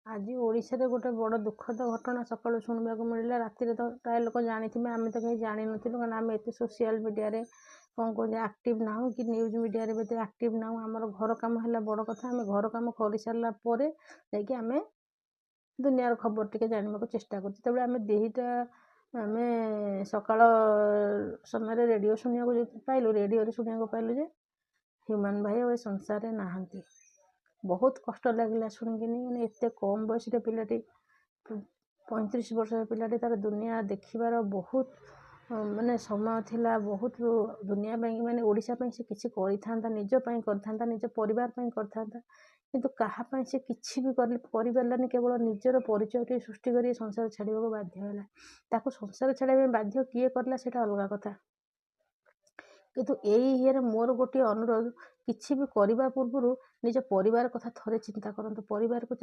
ଆଜି ଓଡ଼ିଶାରେ ଗୋଟେ ବଡ଼ ଦୁଃଖଦ ଘଟଣା ସକାଳୁ ଶୁଣିବାକୁ ମିଳିଲା। ରାତିରେ ତ ପ୍ରାୟ ଲୋକ ଜାଣିଥିବେ, ଆମେ ତ କେହି ଜାଣିନଥିଲୁ, କାରଣ ଆମେ ଏତେ ସୋସିଆଲ ମିଡ଼ିଆରେ କ'ଣ କୁହନ୍ତି ଆକ୍ଟିଭ୍ ନାହୁଁ, କି ନ୍ୟୁଜ୍ ମିଡ଼ିଆରେ ବି ଏତେ ଆକ୍ଟିଭ୍ ନାହୁଁ। ଆମର ଘର କାମ ହେଲା ବଡ଼ କଥା। ଆମେ ଘର କାମ କରିସାରିଲା ପରେ ଯାଇକି ଆମେ ଦୁନିଆର ଖବର ଟିକେ ଜାଣିବାକୁ ଚେଷ୍ଟା କରୁଛୁ। ତେବେ ଆମେ ସକାଳ ସମୟରେ ରେଡ଼ିଓ ଶୁଣିବାକୁ ପାଇଲୁ। ରେଡ଼ିଓରେ ଶୁଣିବାକୁ ପାଇଲୁ ଯେ ହ୍ୟୁମାନ ଭାଇ ଆଉ ଏ ସଂସାରରେ ନାହାନ୍ତି। ବହୁତ କଷ୍ଟ ଲାଗିଲା ଶୁଣିକିନି। ମାନେ ଏତେ କମ୍ ବୟସରେ ପିଲାଟି, 35 ବର୍ଷର ପିଲାଟି, ତାର ଦୁନିଆ ଦେଖିବାର ବହୁତ ମାନେ ସମୟ ଥିଲା। ବହୁତ ଦୁନିଆ ପାଇଁ, ମାନେ ଓଡ଼ିଶା ପାଇଁ ସେ କିଛି କରିଥାନ୍ତା, ନିଜ ପାଇଁ କରିଥାନ୍ତା, ନିଜ ପରିବାର ପାଇଁ କରିଥାନ୍ତା, କିନ୍ତୁ କାହା ପାଇଁ ସେ କିଛି ବି କରିପାରିଲାନି। କେବଳ ନିଜର ପରିଚୟଟି ସୃଷ୍ଟି କରି ସଂସାର ଛାଡ଼ିବାକୁ ବାଧ୍ୟ ହେଲା। ତାକୁ ସଂସାର ଛାଡ଼ିବା ପାଇଁ ବାଧ୍ୟ କିଏ କରିଲା ସେଇଟା ଅଲଗା କଥା, କିନ୍ତୁ ଏଇ ଇଏରେ ମୋର ଗୋଟିଏ ଅନୁରୋଧ, କିଛି ବି କରିବା ପୂର୍ବରୁ ନିଜ ପରିବାର କଥା ଥରେ ଚିନ୍ତା କରନ୍ତୁ। ପରିବାରକୁ